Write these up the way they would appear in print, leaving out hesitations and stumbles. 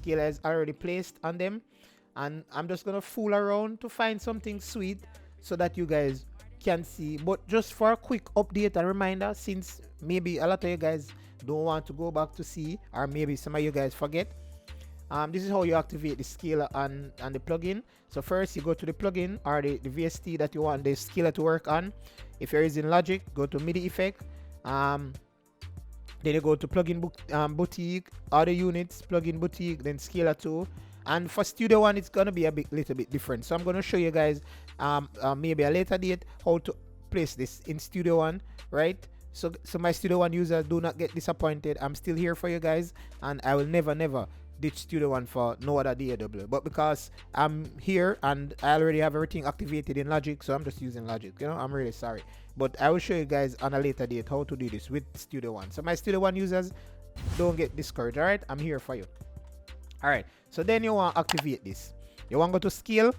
scaler is already placed on them. And I'm just gonna fool around to find something sweet so that you guys can see. But just for a quick update and reminder, since maybe a lot of you guys don't want to go back to see, or maybe some of you guys forget, this is how you activate the scaler and the plugin. So first you go to the plugin or the VST that you want the scaler to work on. If you're using Logic, go to MIDI effect. Then you go to plugin boutique, other units, plugin boutique, then scaler 2. And for Studio One, it's gonna be a little bit different. So I'm gonna show you guys maybe a later date how to place this in Studio One, right? So my Studio One users, do not get disappointed. I'm still here for you guys, and I will never ditch Studio One for no other DAW. But because I'm here and I already have everything activated in Logic, so I'm just using Logic. You know, I'm really sorry. But I will show you guys on a later date how to do this with Studio One. So my Studio One users, don't get discouraged, alright? I'm here for you. Alright, so then you want to activate this. You want to go to scale,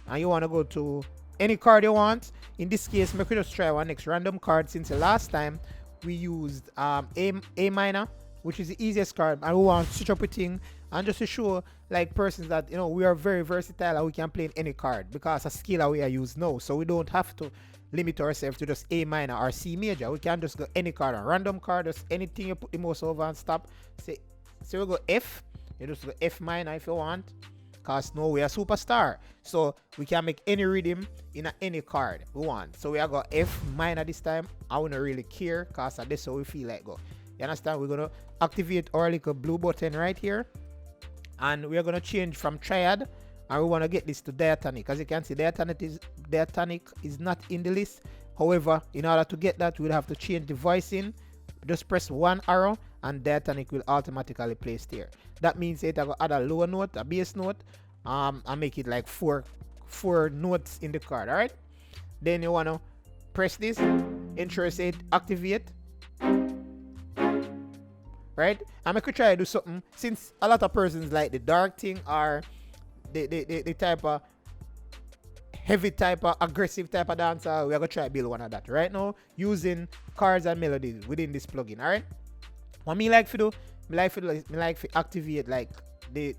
and you want to go to any card you want. In this case, make we just try one next random card, since the last time we used A minor, which is the easiest card, and we want to switch up a thing and just to show like persons that, you know, we are very versatile and we can play in any card because a scaler we are used now, so we don't have to limit ourselves to just A minor or C major. We can just go any card, a random card, just anything you put the mouse over and stop. Say, so we go F, you just go F minor if you want, because now we are superstar, so we can make any rhythm in any card we want. So we are going F minor this time. I wouldn't really care because that's how we feel like go. You understand? We're gonna activate our little blue button right here, and we're gonna change from triad, and we want to get this to diatonic. As you can see, diatonic is not in the list. However, in order to get that, we'll have to change the voicing. Just press one arrow and diatonic will automatically place there. That means that I will add a lower note, a bass note, and make it like four notes in the card. All right, then you want to press this, ensure it activate, right? And I could try to do something, since a lot of persons like the dark thing or the type of heavy type of aggressive type of dancer. We are gonna try to build one of that right now using chords and melodies within this plugin. All right, what me like to do, me like to activate like the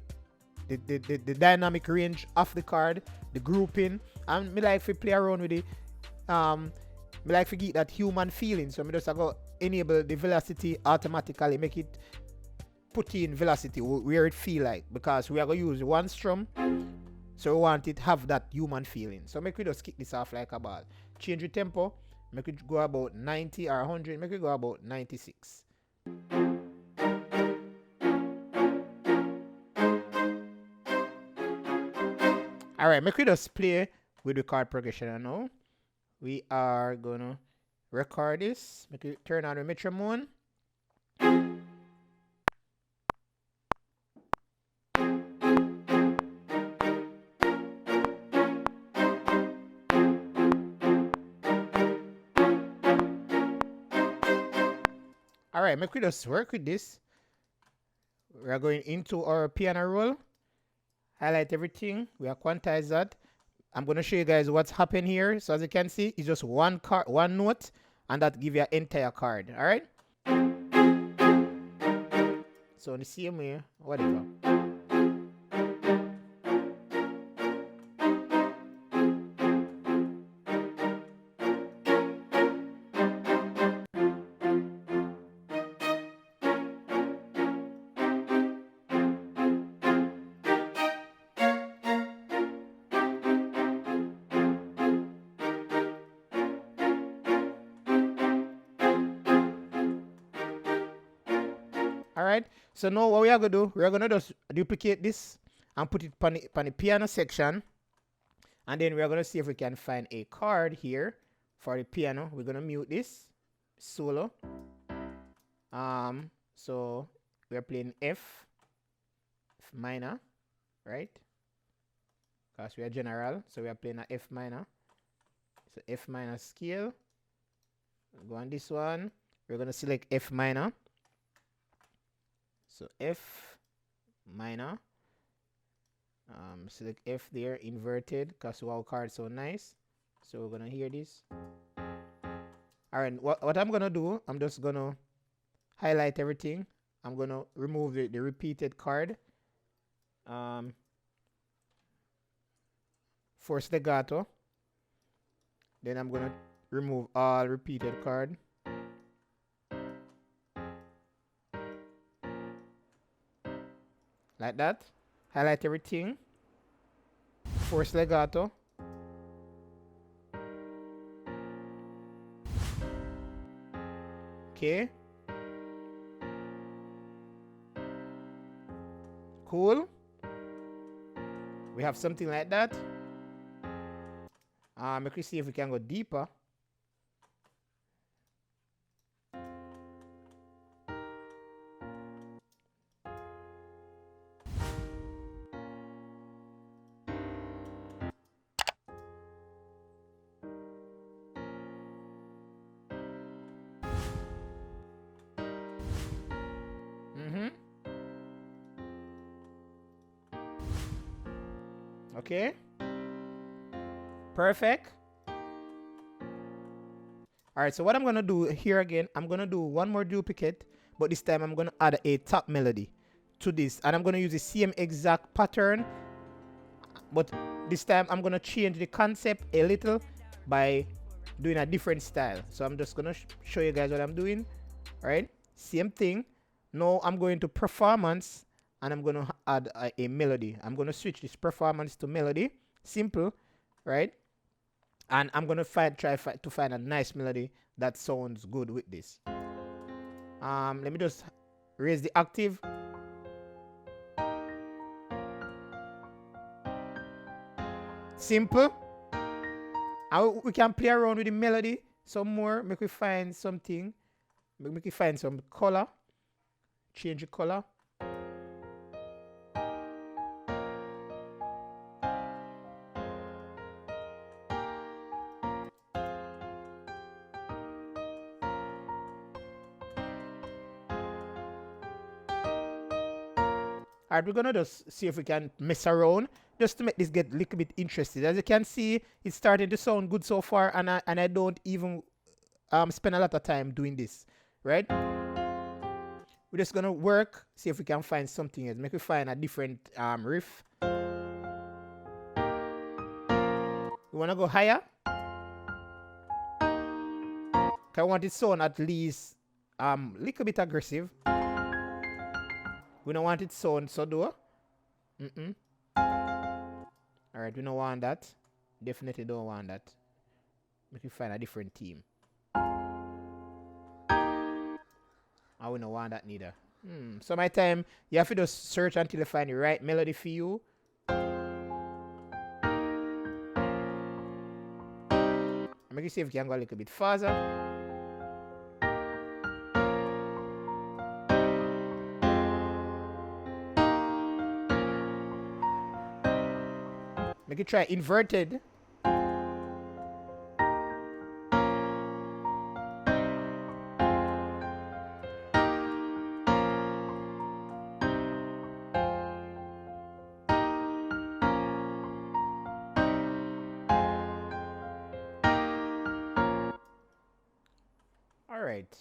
dynamic range of the card, the grouping, and me like to play around with it. Me like to get that human feeling, so me just go enable the velocity automatically, make it put in velocity where it feel like, because we are gonna use one strum, so we want it have that human feeling. So make we just kick this off like a ball. Change the tempo, make it go about 90 or 100, make it go about 96. Alright, make we just play with the chord progression now. We are gonna record this. Make it turn on the metronome. Alright, make we just work with this. We are going into our piano roll. Highlight everything. We are quantize that. I'm going to show you guys what's happened here. So as you can see, it's just one card, one note, and that give you an entire card. All right. So in the same way, whatever. Alright, so now what we are going to do, we are going to just duplicate this and put it on the piano section. And then we are going to see if we can find a chord here for the piano. We're going to mute this solo. So we are playing F minor, right? Because we are general, so we are playing a F minor. So F minor scale. Go on this one. We're going to select F minor. So F minor. Select F there, inverted, because our card's so nice. So we're gonna hear this. Alright, what I'm gonna do, I'm just gonna highlight everything. I'm gonna remove the repeated card. um, force legato. Then I'm gonna remove all repeated chord. Like that. Highlight everything. Force legato. Okay. Cool. We have something like that. Let me see if we can go deeper. Mm-hmm. Okay. Perfect. All right, so what I'm gonna do here again, I'm gonna do one more duplicate, but this time I'm gonna add a top melody to this, and I'm gonna use the same exact pattern, but this time I'm gonna change the concept a little by doing a different style. So I'm just gonna show you guys what I'm doing. All right, same thing. Now I'm going to performance, and I'm gonna add a melody. I'm gonna switch this performance to melody, simple, right? And I'm gonna try to find a nice melody that sounds good with this. Let me just raise the octave. Simple. And we can play around with the melody some more. Make we find something. Make we find some color. Change the color. Alright, we're gonna just see if we can mess around just to make this get a little bit interesting. As you can see, it's starting to sound good so far, and I don't even spend a lot of time doing this, right? We're just gonna work, see if we can find something else. Make we find a different riff. We wanna go higher. I want it sound at least little bit aggressive. We don't want it sound so though. Alright, we don't want that. Definitely don't want that. Make you find a different theme. I we don't want that neither. So my time, you have to just search until you find the right melody for you. Make you see if you can go a little bit further. Make you try inverted. All right.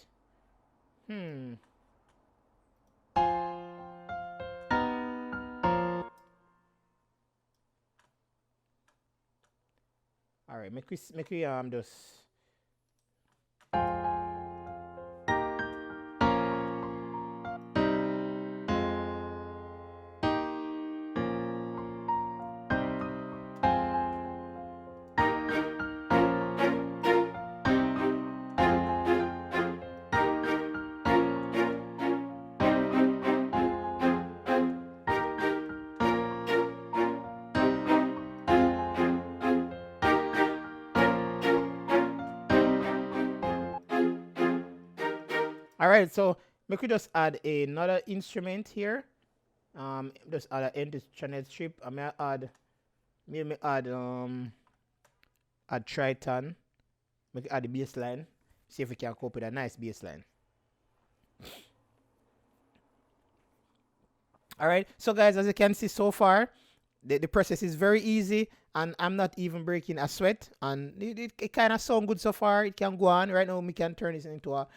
All right, make we just. All right, so make we just add another instrument here. Just add an end channel strip. I may add, maybe add triton. Make add the bass line. See if we can cope with a nice bass line. All right, so guys, as you can see so far, the process is very easy, and I'm not even breaking a sweat, and it kind of sound good so far. It can go on right now. We can turn this into a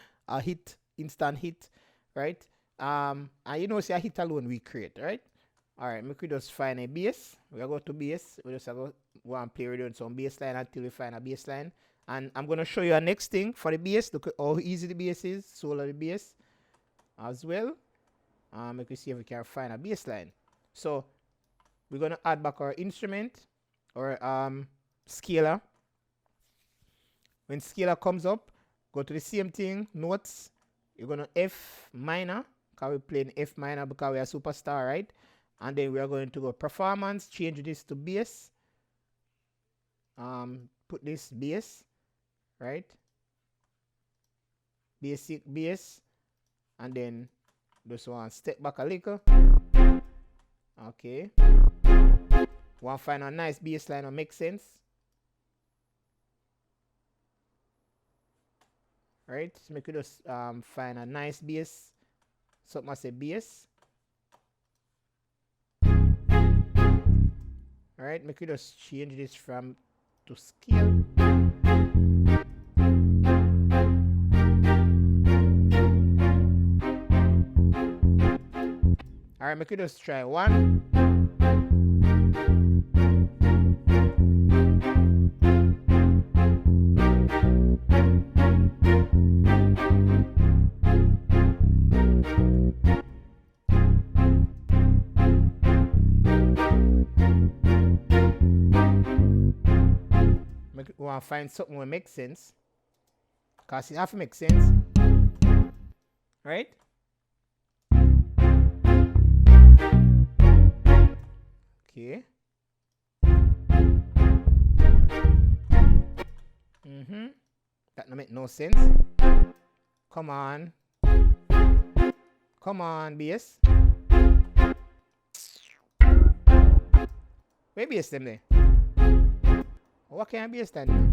hit, instant hit, right? And you know, see a hit alone we create, right? Alright, we could just find a bass. We'll go to bass. We just go and play with some bass line until we find a bass line. And I'm gonna show you a next thing for the bass. Look at how easy the bass is, solo the bass as well. We can see if we can find a bass line. So we're gonna add back our instrument or scalar. When scalar comes up, go to the same thing, notes. You're gonna F minor, because we're playing F minor because we are superstar, right? And then we are going to go performance, change this to bass. Put this bass, right? Basic bass. And then just want to step back a little. Okay. Want to find a nice bass line that makes sense. Right? So make you just find a nice bass. Something I say bass. Alright, make you just change this from to scale. Alright, make you just try one. We want to find something that makes sense. Because it have to make sense. Right? Okay. That don't make no sense. Come on. Come on, bass. Where bass them there? What can I bass that now?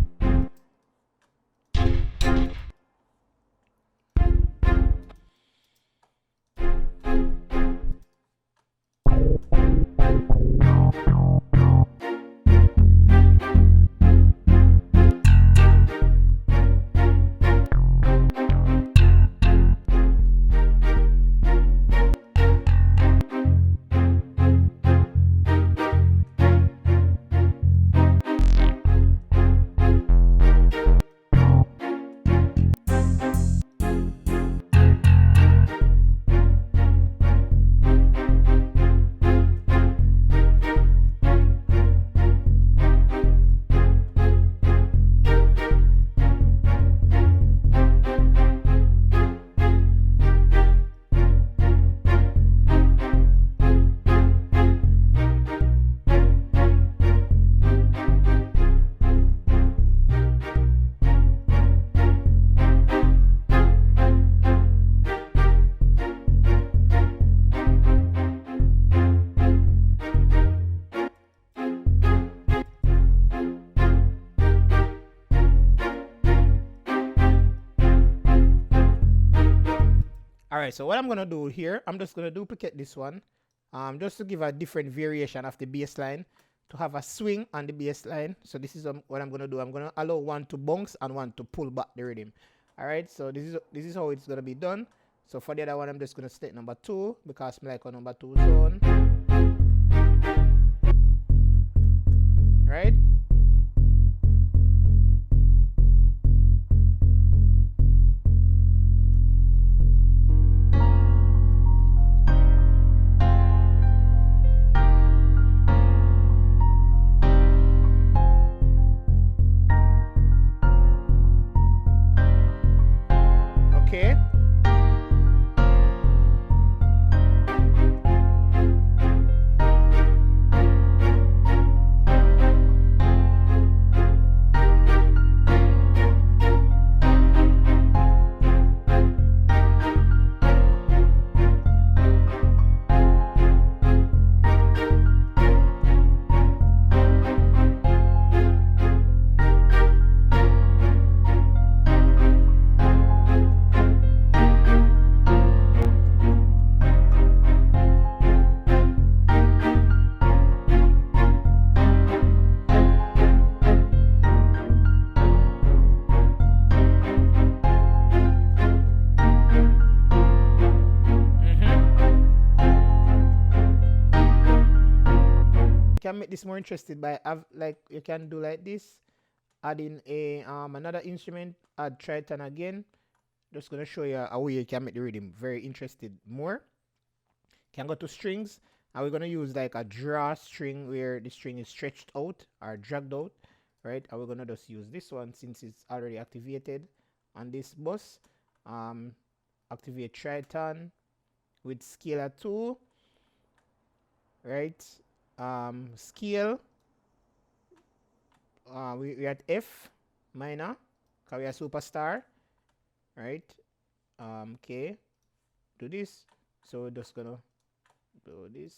Alright, so what I'm gonna do here, I'm just gonna duplicate this one, just to give a different variation of the bass line, to have a swing on the bass line. So this is what I'm gonna do. I'm gonna allow one to bounce and one to pull back the rhythm. Alright, so this is how it's gonna be done. So for the other one, I'm just gonna state number 2 because I like a number 2 zone. Right? Okay. make this more interesting by like you can do like this, adding a another instrument, add triton again. Just gonna show you a way you can make the rhythm very interested more. Can go to strings, and we're gonna use like a draw string where the string is stretched out or dragged out, right? And we're gonna just use this one since it's already activated on this bus. Activate triton with scalar 2, right? Scale, we're at F minor because we are superstar, right? Okay, do this. So we're just gonna do this.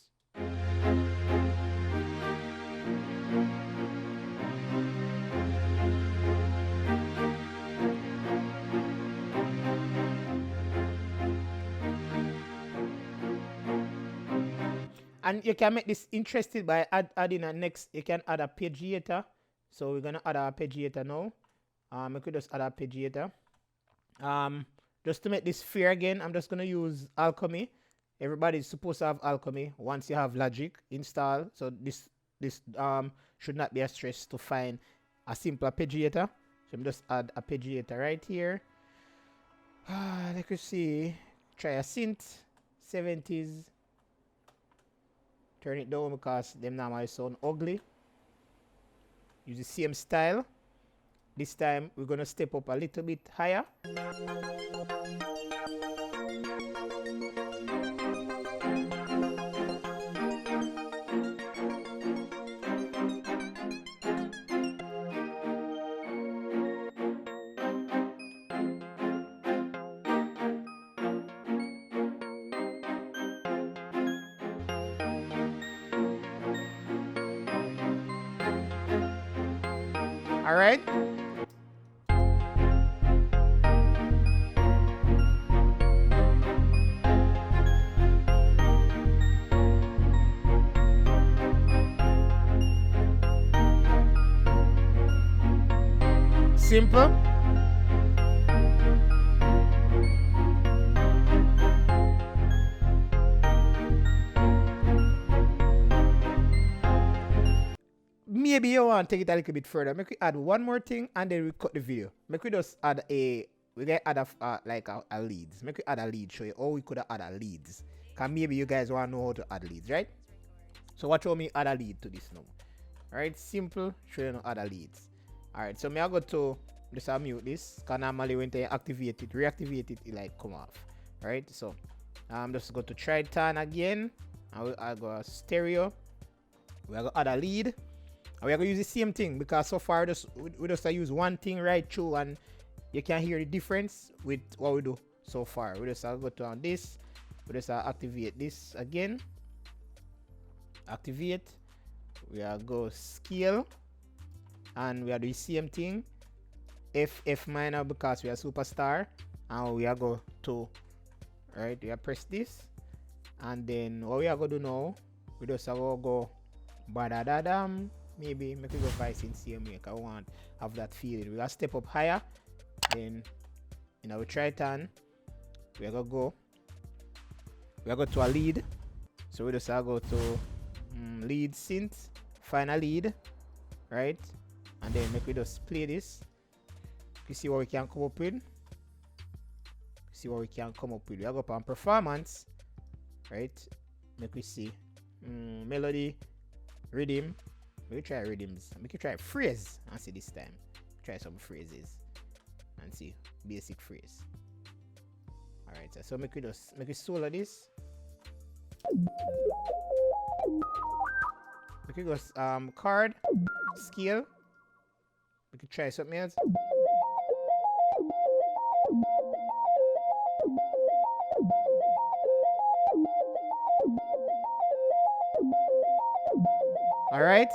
And you can make this interesting by adding a next. You can add a arpeggiator. So we're gonna add a arpeggiator now. We could just add a arpeggiator. Just to make this fair again, I'm just gonna use Alchemy. Everybody's supposed to have Alchemy once you have Logic installed. So this should not be a stress to find a simple arpeggiator. So I'm just add arpeggiator right here. Let us see. Try a synth 70s. Turn it down because them normally sound ugly. Use the same style. This time we're gonna step up a little bit higher. All right. Simple. Maybe you want to take it a little bit further. Make we add one more thing and then we cut the video. Make we just add a, we get add a leads. Make we add a lead, show you how we could add a leads. Cause maybe you guys want to know how to add leads, right? So watch how me add a lead to this now. Alright, simple, show you how to add a leads. Alright, so me I go to just mute this. Cause normally when they activate it, reactivate it, it like come off. Right? So just go to triton again. I go stereo. We are gonna add a lead. And we are going to use the same thing because so far we just use one thing right through and you can hear the difference with what we do so far. We just go to this. We just activate this again. Activate. We are go scale. And we are doing the same thing. F minor because we are superstar. And we are go to, right, we are press this. And then what we are going to do now, we just go ba-da-da-dam. Maybe make it go vice in same way. I want have that feeling. We gotta step up higher. Then we triton. We are gonna go. We are going to a lead. So we just go to lead synth. Find a lead, right? And then make we just play this. You see what we can come up with. See what we can come up with. We are go up on performance, right? Make we see melody, rhythm. We try rhythms. We can try phrase and see this time. Try some phrases and see basic phrase. Alright, so make we solo this. We can go chord, scale. We can try something else. Alright.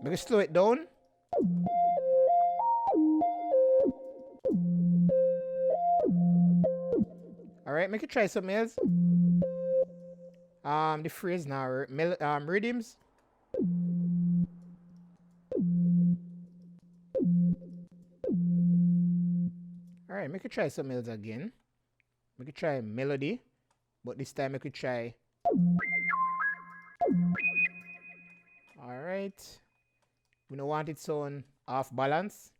Make it slow it down. Alright, make it try something else. The phrase now, rhythms. Alright, make it try something else again. Make it try melody, but this time make it try right. We don't want it sound off balance.